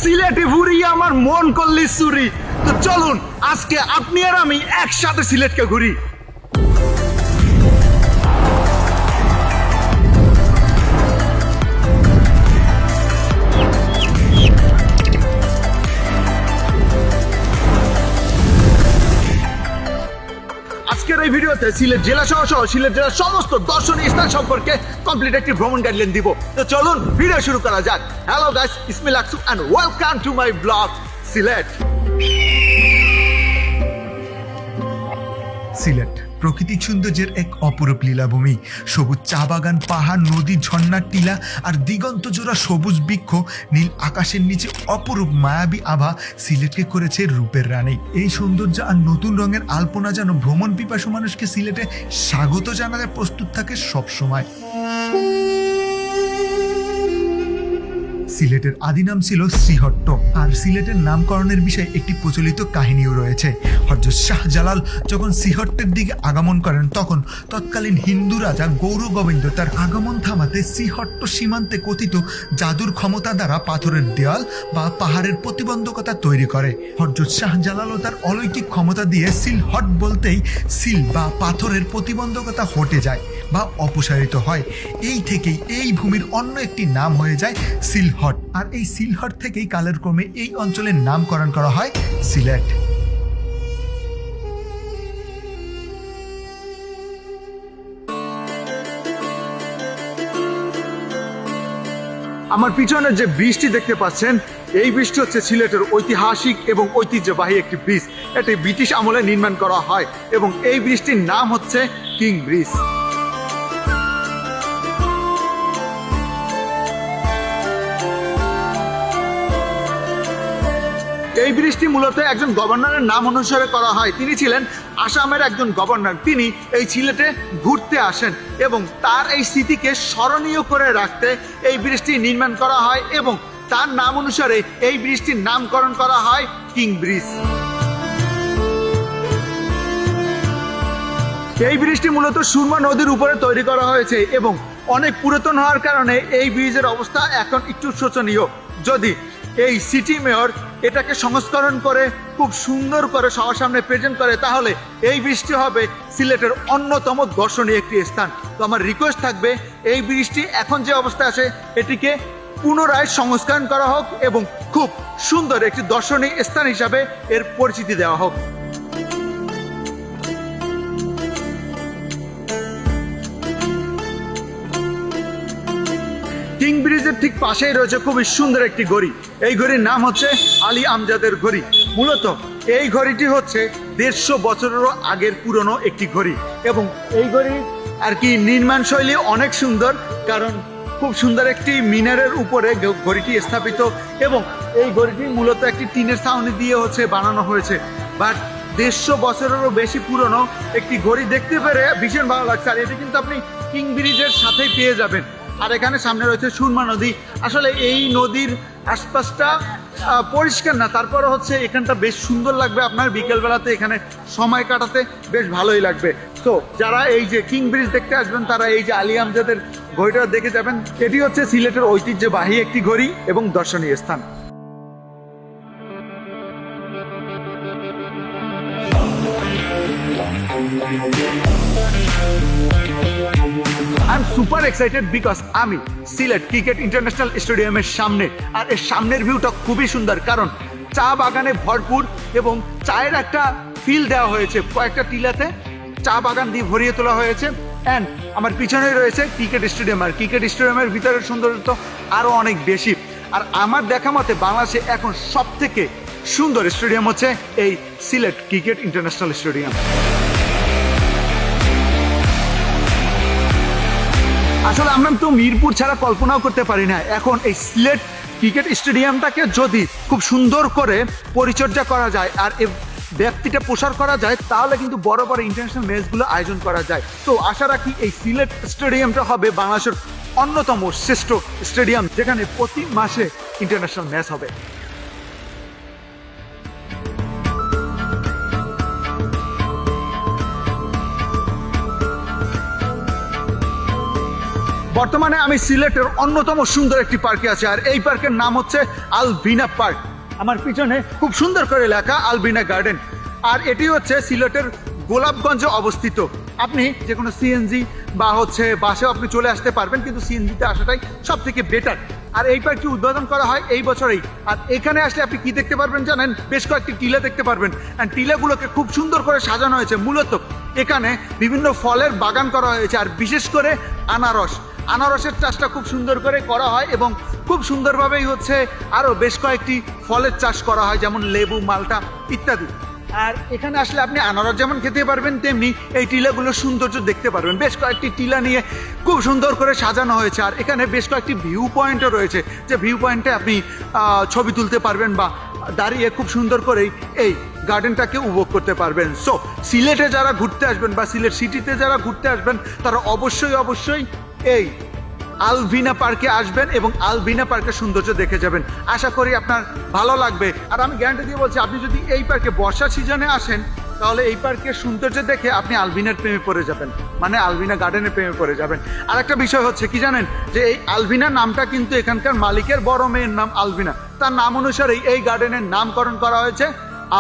সিলেটে ঘুরি আমার মন করলি চুরি। তো চলুন আজকে আপনি আর আমি একসাথে সিলেটকে ঘুরি। আজকের এই ভিডিওতে সিলেট জেলা সহ সিলেট জেলার সমস্ত দর্শনীয় স্থান সম্পর্কে কমপ্লিট একটি ভ্রমণ গাইডলাইন দিব। তো চলুন ভিডিও শুরু করা যাক। হ্যালো গাইস, ইসমি লাকসু and welcome to my blog Sylhet. Sylhet প্রকৃতিক সৌন্দর্যের এক অপরূপ লীলাভূমি। সবুজ চা বাগান, পাহাড়, নদী, ঝর্ণার টিলা আর দিগন্ত জোড়া সবুজ বৃক্ষ, নীল আকাশের নিচে অপরূপ মায়াবী আভা সিলেটকে করেছে রূপের রানী। এই সৌন্দর্য আর নতুন রঙের আলপনা যেন ভ্রমণ পিপাসু মানুষকে সিলেটে স্বাগত জানাতে প্রস্তুত থাকে সবসময়। সিলেটের আদি নাম ছিল শ্রীহট্ট, আর সিলেটের নামকরণের বিষয়ে একটি প্রচলিত কাহিনীও রয়েছে। হযরত শাহজালাল যখন শ্রীহট্টের দিকে আগমন করেন, তখন তৎকালীন হিন্দু রাজা গৌরগোবিন্দ তার আগমন থামাতে শ্রীহট্ট সীমান্তে কথিত জাদুর ক্ষমতা দ্বারা পাথরের দেওয়াল বা পাহাড়ের প্রতিবন্ধকতা তৈরি করে। হযরত শাহজালালও তার অলৌকিক ক্ষমতা দিয়ে সিলহট বলতেই সিল বা পাথরের প্রতিবন্ধকতা হটে যায় বা অপসারিত হয়। এই থেকেই এই ভূমির অন্য একটি নাম হয়ে যায় সিলহট, আর এই সিলহট থেকেই কালের ক্রমে এই অঞ্চলের নামকরণ করা হয় সিলেট। আমার পিছনে যে ব্রিজটি দেখতে পাচ্ছেন, এই ব্রিজটি হচ্ছে সিলেটের ঐতিহাসিক এবং ঐতিহ্যবাহী একটি ব্রিজ। এটি ব্রিটিশ আমলে নির্মাণ করা হয় এবং এই ব্রিজটির নাম হচ্ছে কিং ব্রিজ। এই ব্রিজটি মূলত একজন গভর্নরের নাম অনুসারে করা হয়। তিনি ছিলেন আসামের একজন গভর্নর। তিনি এই সিলেটে ঘুরতে আসেন এবং তার এই স্মৃতিকে স্মরণীয় করে রাখতে এই ব্রিজটি নির্মাণ করা হয় এবং তার নাম অনুসারে এই ব্রিজটির নামকরণ করা হয় কিং ব্রিজ। এই ব্রিজটি মূলত সুরমা নদীর উপরে তৈরি করা হয়েছে এবং অনেক পুরাতন হওয়ার কারণে এই ব্রিজের অবস্থা এখন একটু শোচনীয়। যদি এই সিটি মেয়র এটাকে সংস্করণ করে খুব সুন্দর করে সবার সামনে প্রেজেন্ট করে, তাহলে এই ব্রিজটি হবে সিলেটের অন্যতম দর্শনীয় একটি স্থান। তো আমার রিকোয়েস্ট থাকবে, এই ব্রিজটি এখন যে অবস্থায় আছে এটিকে পুনরায় সংস্করণ করা হোক এবং খুব সুন্দর একটি দর্শনীয় স্থান হিসাবে এর পরিচিতি দেওয়া হোক। কিং ব্রিজের ঠিক পাশেই রয়েছে খুবই সুন্দর একটি ঘড়ি। এই ঘড়ির নাম হচ্ছে আলী আমজাদের ঘড়ি। মূলত এই ঘড়িটি হচ্ছে 150 বছরেরও আগের পুরনো একটি ঘড়ি এবং এই ঘড়ি আর কি নির্মাণ শৈলী অনেক সুন্দর, কারণ খুব সুন্দর একটি মিনারের উপরে ঘড়িটি স্থাপিত এবং এই ঘড়িটি মূলত একটি টিনের ছাউনি দিয়ে হচ্ছে বানানো হয়েছে। বাট 150 বছরেরও বেশি পুরনো একটি ঘড়ি দেখতে পেরে ভীষণ ভালো লাগছে। আর এটি কিন্তু আপনি কিং ব্রিজের সাথেই পেয়ে যাবেন। আর এখানে সামনে রয়েছে সুরমা নদী। আসলে এই নদীর আশপাশটা পরিষ্কার না, তারপরে হচ্ছে এখানটা বেশ সুন্দর লাগবে আপনার বিকেলবেলাতে এখানে সময় কাটাতে বেশ ভালোই লাগবে। তো যারা এই যে কিং ব্রিজ দেখতে আসবেন, তারা এই যে আলী আমজাদের ঘড়িটা দেখে যাবেন। এটি হচ্ছে সিলেটের ঐতিহ্যবাহী একটি ঘড়ি এবং দর্শনীয় স্থান। I am super excited because আমি সিলেট ক্রিকেট ইন্টারন্যাশনাল স্টেডিয়ামের সামনে, আর এর সামনের ভিউটা খুবই সুন্দর, কারণ চা বাগানে ভরপুর এবং চায়ের একটা ফিল দেওয়া হয়েছে। কয়েকটা টিলাতে চা বাগান দিয়ে ভরিয়ে তোলা হয়েছে। অ্যান্ড আমার পিছনে রয়েছে ক্রিকেট স্টেডিয়াম, আর ক্রিকেট স্টেডিয়ামের ভিতরের সৌন্দর্য তো আরও অনেক বেশি। আর আমার দেখা মতে বাংলাদেশে এখন সব থেকে সুন্দর স্টেডিয়াম হচ্ছে এই সিলেট ক্রিকেট ইন্টারন্যাশনাল স্টেডিয়াম। আসলে আমরা তো মিরপুর ছাড়া কল্পনাও করতে পারি না। এখন এই সিলেট ক্রিকেট স্টেডিয়ামটাকে যদি খুব সুন্দর করে পরিচর্যা করা যায় আর ব্যক্তিটা প্রসার করা যায়, তাহলে কিন্তু বড় বড় ইন্টারন্যাশনাল ম্যাচগুলো আয়োজন করা যায়। তো আশা রাখি এই সিলেট স্টেডিয়ামটা হবে বাংলাদেশের অন্যতম শ্রেষ্ঠ স্টেডিয়াম, যেখানে প্রতি মাসে ইন্টারন্যাশনাল ম্যাচ হবে। বর্তমানে আমি সিলেটের অন্যতম সুন্দর একটি পার্কে আছি, আর এই পার্কের নাম হচ্ছে আলবিনা পার্ক। আমার পিছনে খুব সুন্দর করে লেখা আলবিনা গার্ডেন, আর এটি হচ্ছে সিলেটের গোলাপগঞ্জে অবস্থিত। আপনি যে কোনো সিএনজি বা হচ্ছে বাসেও আপনি চলে আসতে পারবেন, কিন্তু সিএনজিতে আসাটাই সব থেকে বেটার। আর এই পার্কটি উদ্বোধন করা হয় এই বছরেই। আর এখানে আসলে আপনি কি দেখতে পারবেন জানেন? বেশ কয়েকটি টিলা দেখতে পারবেন, আর টিলাগুলোকে খুব সুন্দর করে সাজানো হয়েছে। মূলত এখানে বিভিন্ন ফলের বাগান করা হয়েছে, আর বিশেষ করে আনারসের চাষটা খুব সুন্দর করে করা হয়, এবং খুব সুন্দরভাবেই হচ্ছে আরও বেশ কয়েকটি ফলের চাষ করা হয়, যেমন লেবু, মালটা ইত্যাদি। আর এখানে আসলে আপনি আনারস যেমন খেতে পারবেন, তেমনি এই টিলাগুলোর সৌন্দর্য দেখতে পারবেন। বেশ কয়েকটি টিলা নিয়ে খুব সুন্দর করে সাজানো হয়েছে, আর এখানে বেশ কয়েকটি ভিউ পয়েন্টও রয়েছে, যে ভিউ পয়েন্টে আপনি ছবি তুলতে পারবেন বা দাঁড়িয়ে খুব সুন্দর করেই এই গার্ডেনটাকে উপভোগ করতে পারবেন। সো সিলেটে যারা ঘুরতে আসবেন বা সিলেট সিটিতে যারা ঘুরতে আসবেন, তারা অবশ্যই এই আলবিনা পার্কে আসবেন এবং আলবিনা পার্কের সৌন্দর্য দেখে যাবেন। আশা করি আপনার ভালো লাগবে। আর আমি গ্যারান্টি দিয়ে বলছি, আপনি যদি এই পার্কে বর্ষা সিজনে আসেন, তাহলে এই পার্কের সৌন্দর্য দেখে আপনি আলবিনার প্রেমে পড়ে যাবেন, মানে আলবিনা গার্ডেনের প্রেমে পড়ে যাবেন। আর একটা বিষয় হচ্ছে কি জানেন, যে এই আলবিনা নামটা কিন্তু এখানকার মালিকের বড় মেয়ের নাম আলবিনা, তার নাম অনুসারেই এই গার্ডেনের নামকরণ করা হয়েছে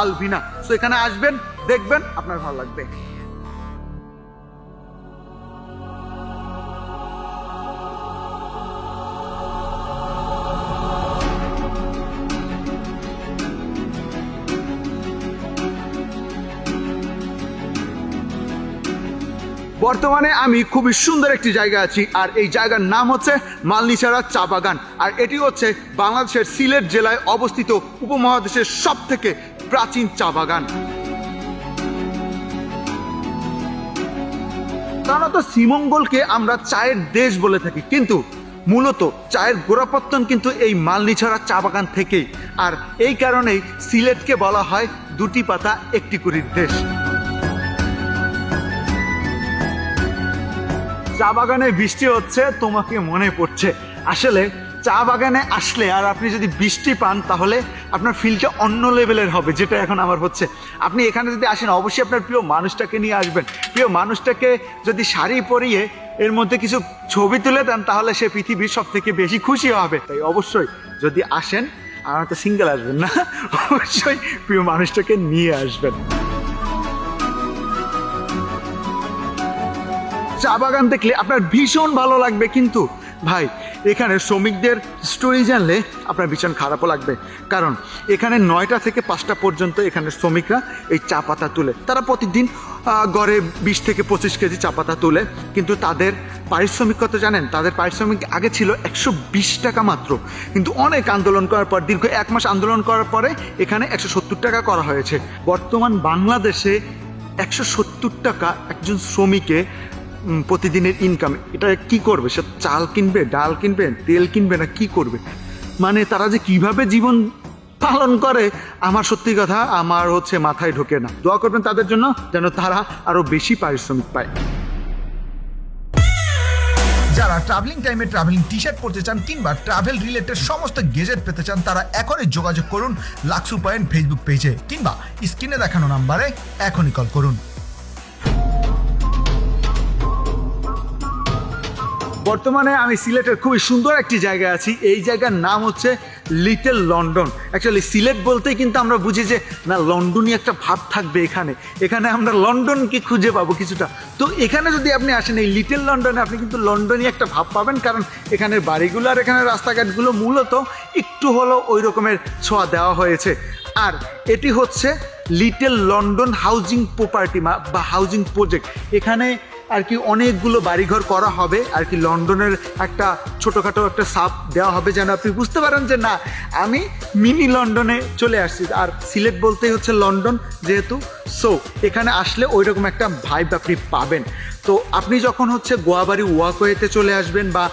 আলবিনা। সো এখানে আসবেন, দেখবেন, আপনার ভালো লাগবে। বর্তমানে আমি খুবই সুন্দর একটি জায়গা আছি, আর এই জায়গার নাম হচ্ছে মালনীছাড়া চা বাগান। আর এটি হচ্ছে বাংলাদেশের সিলেট জেলায় অবস্থিত উপমহাদেশের সব থেকে প্রাচীন চা বাগান। সাধারণত শ্রীমঙ্গলকে আমরা চায়ের দেশ বলে থাকি, কিন্তু মূলত চায়ের গোড়াপত্তন কিন্তু এই মালনীছাড়া চা বাগান থেকেই। আর এই কারণেই সিলেটকে বলা হয় দুটি পাতা একটি কুড়ির দেশ। চা বাগানে বৃষ্টি হচ্ছে, তোমাকে মনে পড়ছে। আসলে চা বাগানে আসলে আর আপনি যদি বৃষ্টি পান, তাহলে আপনার ফিলটা অন্য লেভেলের হবে, যেটা এখন আমার হচ্ছে। আপনি এখানে যদি আসেন, অবশ্যই আপনার প্রিয় মানুষটাকে নিয়ে আসবেন। প্রিয় মানুষটাকে যদি শাড়ি পরিয়ে এর মধ্যে কিছু ছবি তুলে দেন, তাহলে সে পৃথিবীর সব থেকে বেশি খুশি হবে। তাই অবশ্যই যদি আসেন, আমার তো সিঙ্গেল আসবেন না, অবশ্যই প্রিয় মানুষটাকে নিয়ে আসবেন। চা বাগান দেখলে আপনার ভীষণ ভালো লাগবে, কিন্তু ভাই এখানে শ্রমিকদের স্টোরি জানলে আপনার ভীষণ খারাপও লাগবে। কারণ এখানে 9টা থেকে 5টা পর্যন্ত এখানে শ্রমিকরা এই চা পাতা তুলে। তারা প্রতিদিন গড়ে 20 থেকে 25 কেজি চা পাতা তুলে, কিন্তু তাদের পারিশ্রমিক কত জানেন? তাদের পারিশ্রমিক আগে ছিল 120 টাকা মাত্র, কিন্তু অনেক আন্দোলন করার পর, দীর্ঘ 1 মাস আন্দোলন করার পরে এখানে 170 টাকা করা হয়েছে। বর্তমান বাংলাদেশে 170 টাকা একজন শ্রমিকে প্রতিদিনের ইনকাম। এটা কি করবে? সে চাল কিনবে, ডাল কিনবে, তেল কিনবে, না কি করবে? মানে তারা যে কিভাবে জীবন পালন করে, আমার সত্যি কথা আমার হচ্ছে মাথায় ঢোকে না। দোয়া করবেন তাদের জন্য, যেন তারা আরো বেশি পারিশ্রমিক পায়। যারা ট্রাভেলিং টাইমে ট্রাভেলিং টি শার্ট পরতে চান কিংবা ট্রাভেল রিলেটেড সমস্ত গেজেট পেতে চান, তারা এখনই যোগাযোগ করুন লাক্সু পয়েন্ট ফেসবুক পেজে, কিংবা স্ক্রিনে দেখানো নাম্বারে এখনই কল করুন। বর্তমানে আমি সিলেটের খুবই সুন্দর একটি জায়গায় আছি। এই জায়গার নাম হচ্ছে লিটল লন্ডন। অ্যাকচুয়ালি সিলেট বলতেই কিন্তু আমরা বুঝি যে না, লন্ডনই একটা ভাব থাকবে এখানে। এখানে আমরা লন্ডনকে খুঁজে পাবো কিছুটা। তো এখানে যদি আপনি আসেন এই লিটল লন্ডনে, আপনি কিন্তু লন্ডনই একটা ভাব পাবেন, কারণ এখানের বাড়িগুলো আর এখানের রাস্তাঘাটগুলো মূলত একটু হলেও ওই রকমের ছোঁয়া দেওয়া হয়েছে। আর এটি হচ্ছে লিটল লন্ডন হাউজিং প্রপার্টি বা হাউজিং প্রজেক্ট। এখানে আর কি অনেকগুলো বাড়িঘর করা হবে, আর কি লন্ডনের একটা ছোটোখাটো একটা সাপ দেওয়া হবে, যেন আপনি বুঝতে পারেন যে না, আমি মিনি লন্ডনে চলে আসছি। আর সিলেট বলতেই হচ্ছে লন্ডন যেহেতু, সো এখানে আসলে ওই রকম একটা ভাইব আপনি পাবেন। তো আপনি যখন হচ্ছে গোয়াবাড়ি ওয়াকওয়েতে চলে আসবেন বা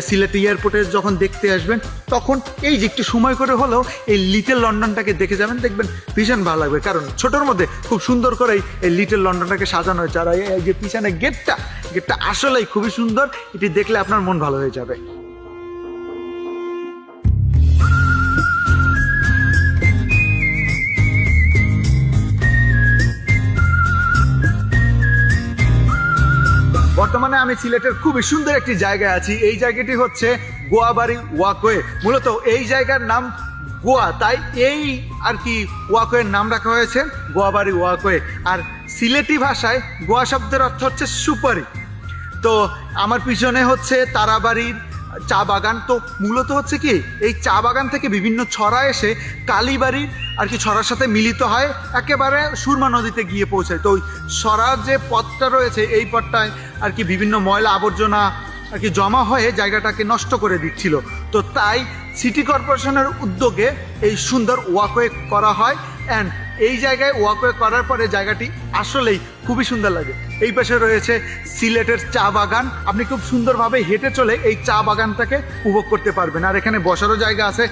সিলেট এয়ারপোর্টে যখন দেখতে আসবেন, তখন এই যে একটু সময় করে হলেও এই লিটল লন্ডনটাকে দেখে যাবেন, দেখবেন ভীষণ ভালো লাগবে। কারণ ছোটোর মধ্যে খুব সুন্দর করেই এই লিটল লন্ডনটাকে সাজানো হয়েছে। আর এই যে পিছনে গেটটা আসলেই খুবই সুন্দর, এটি দেখলে আপনার মন ভালো হয়ে যাবে। বর্তমানে আমি সিলেটের খুবই সুন্দর একটি জায়গায় আছি। এই জায়গাটি হচ্ছে গোয়াবাড়ি ওয়াকওয়ে। মূলত এই জায়গার নাম গোয়া, তাই এই আর কি ওয়াকওয়ের নাম রাখা হয়েছে গোয়াবাড়ি ওয়াকওয়ে। আর সিলেটি ভাষায় গোয়া শব্দের অর্থ হচ্ছে সুপারি। তো আমার পিছনে হচ্ছে তারাবাড়ির চা বাগান। তো মূলত হচ্ছে কি, এই চা বাগান থেকে বিভিন্ন ছড়া এসে কালীবাড়ির আর কি ছড়ার সাথে মিলিত হয়, একেবারে সুরমা নদীতে গিয়ে পৌঁছায়। তো ওই ছড়ার যে পথটা রয়েছে, এই পথটায় আর কি বিভিন্ন ময়লা আবর্জনা আর কি জমা হয়ে জায়গাটাকে নষ্ট করে দিচ্ছিল। তো তাই সিটি কর্পোরেশনের উদ্যোগে এই সুন্দর ওয়াকওয়ে করা হয়। অ্যান্ড এই জায়গায় ওয়াকওয়ে করার পরে জায়গাটি আসলেই খুবই সুন্দর লাগে। এই পাশে রয়েছে সিলেটের চা বাগান। আপনি খুব সুন্দরভাবে হেঁটে চলে এই চা বাগানটাকে উপভোগ করতে পারবেন। আর এখানে বসারও জায়গা আছে।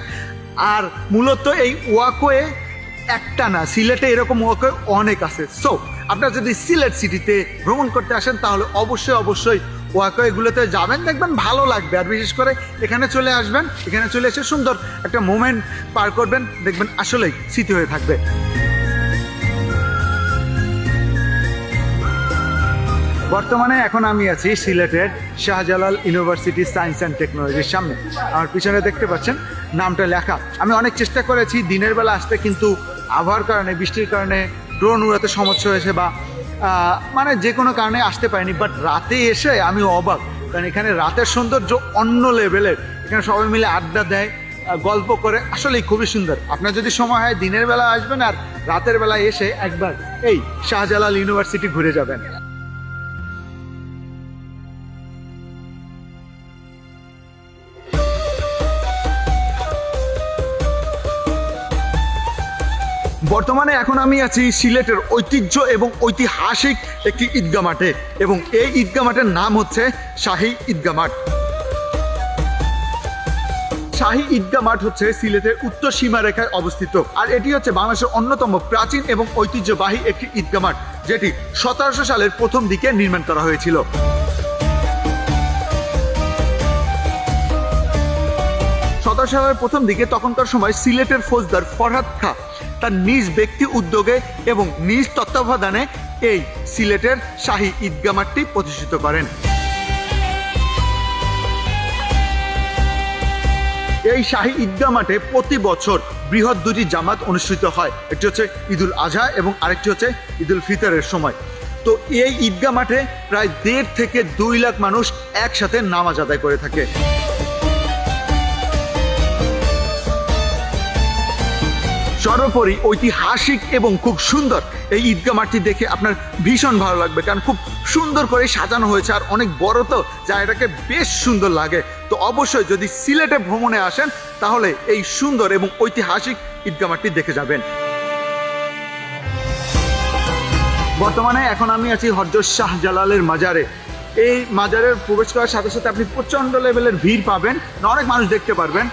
আর মূলত এই ওয়াকওয়ে একটা না, সিলেটে এরকম ওয়াকওয়ে অনেক আছে। সো আপনারা যদি সিলেট সিটিতে ভ্রমণ করতে আসেন তাহলে অবশ্যই ওয়াকওয়েগুলোতে যাবেন, দেখবেন ভালো লাগবে। আর বিশেষ করে এখানে চলে আসবেন, এখানে চলে এসে সুন্দর একটা মোমেন্ট পার করবেন, দেখবেন আসলেই স্মৃতি হয়ে থাকবে। বর্তমানে এখন আমি আছি সিলেটের শাহজালাল ইউনিভার্সিটি সায়েন্স অ্যান্ড টেকনোলজির সামনে। আমার পিছনে দেখতে পাচ্ছেন নামটা লেখা। আমি অনেক চেষ্টা করেছি দিনের বেলা আসতে, কিন্তু আবহাওয়ার কারণে, বৃষ্টির কারণে ড্রোন উড়াতে সমস্যা হয়েছে বা মানে যে কোনো কারণে আসতে পারিনি। বাট রাতে এসে আমি অবাক, কারণ এখানে রাতের সৌন্দর্য অন্য লেভেলের। এখানে সবাই মিলে আড্ডা দেয়, গল্প করে, আসলেই খুবই সুন্দর। আপনার যদি সময় হয় দিনের বেলা আসবেন, আর রাতের বেলা এসে একবার এই শাহজালাল ইউনিভার্সিটি ঘুরে যাবেন। বর্তমানে এখন আমি আছি সিলেটের ঐতিহ্য এবং ঐতিহাসিক একটি ঈদগাহ মাঠে, এবং এই ঈদগাহ মাঠের নাম হচ্ছে শাহী ঈদগাহ মাঠ। শাহী ঈদগাহ মাঠ হচ্ছে সিলেটের উত্তর সীমারেখায় অবস্থিত। আর এটি হচ্ছে বাংলাদেশের অন্যতম প্রাচীন এবং ঐতিহ্যবাহী একটি ঈদগাহ মাঠ, যেটি 1700 সালের প্রথম দিকে নির্মাণ করা হয়েছিল। 1700 সালের প্রথম দিকে তখনকার সময় সিলেটের ফৌজদার ফরহাদ খাঁ তার নিজ ব্যক্তি উদ্যোগে এবং নিজ তত্ত্বাবধানে এই সিলেটের শাহী ঈদগাহ মাঠটি প্রতিষ্ঠিত করেন। এই শাহী ঈদগাহ মাঠে প্রতি বছর বৃহৎ দুটি জামাত অনুষ্ঠিত হয়। একটি হচ্ছে ঈদুল আজহা এবং আরেকটি হচ্ছে ঈদুল ফিতরের সময়। তো এই ঈদগাহ মাঠে প্রায় 1.5 থেকে 2 লাখ মানুষ একসাথে নামাজ আদায় করে থাকে। সর্বোপরি ঐতিহাসিক এবং খুব সুন্দর এই ঈদগাহ মাঠটি দেখে আপনার ভীষণ ভালো লাগবে, কারণ খুব সুন্দর করে সাজানো হয়েছে আর অনেক বড়, তো জায়গাটাকে বেশ সুন্দর লাগে। তো অবশ্যই যদি সিলেটে ভ্রমণে আসেন তাহলে এই সুন্দর এবং ঐতিহাসিক ঈদগাহ মাঠটি দেখে যাবেন। বর্তমানে এখন আমি আছি হযরত শাহজালালের মাজারে। এই মাজারের প্রবেশ করার সাথে সাথে আপনি প্রচণ্ড লেভেলের ভিড় পাবেন, অনেক মানুষ দেখতে পারবেন।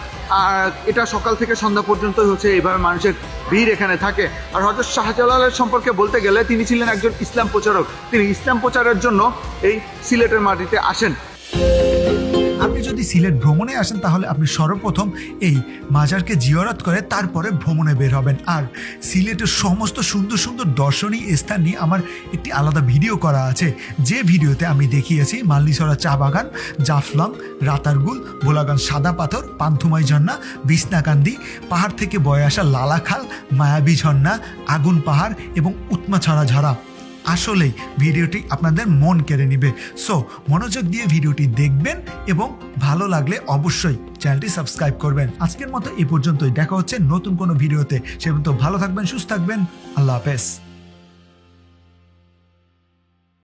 আর এটা সকাল থেকে সন্ধ্যা পর্যন্ত হচ্ছে এইভাবে মানুষের ভিড় এখানে থাকে। আর হযরত শাহজালালের সম্পর্কে বলতে গেলে তিনি ছিলেন একজন ইসলাম প্রচারক। তিনি ইসলাম প্রচারের জন্য এই সিলেটের মাটিতে আসেন। আপনি যদি সিলেট ভ্রমণে আসেন তাহলে আপনি সর্বপ্রথম এই মাজারকে জিয়ারত করে তারপরে ভ্রমণে বের হবেন। আর সিলেটের সমস্ত সুন্দর সুন্দর দর্শনীয় স্থান নিয়ে আমার একটি আলাদা ভিডিও করা আছে, যে ভিডিওতে আমি দেখিয়েছি মালনীছড়া চা বাগান, জাফলং, রাতারগুল, ভোলাগান সাদা পাথর, পান্থুমাই ঝর্ণা, বিছনাকান্দি, পাহাড় থেকে বয়ে আসা লালাখাল, মায়াবী ঝর্ণা, আগুন পাহাড় এবং উৎমাছড়া ঝরা। আসলেই ভিডিওটি আপনাদের মন কেড়ে নিবে। সো মনোযোগ দিয়ে ভিডিওটি দেখবেন এবং ভালো লাগলে অবশ্যই চ্যানেলটি সাবস্ক্রাইব করবেন। আজকের মতো এই পর্যন্তই, দেখা হচ্ছে নতুন কোনো ভিডিওতে। সে পর্যন্ত ভালো থাকবেন, সুস্থ থাকবেন, আল্লাহ হাফেজ।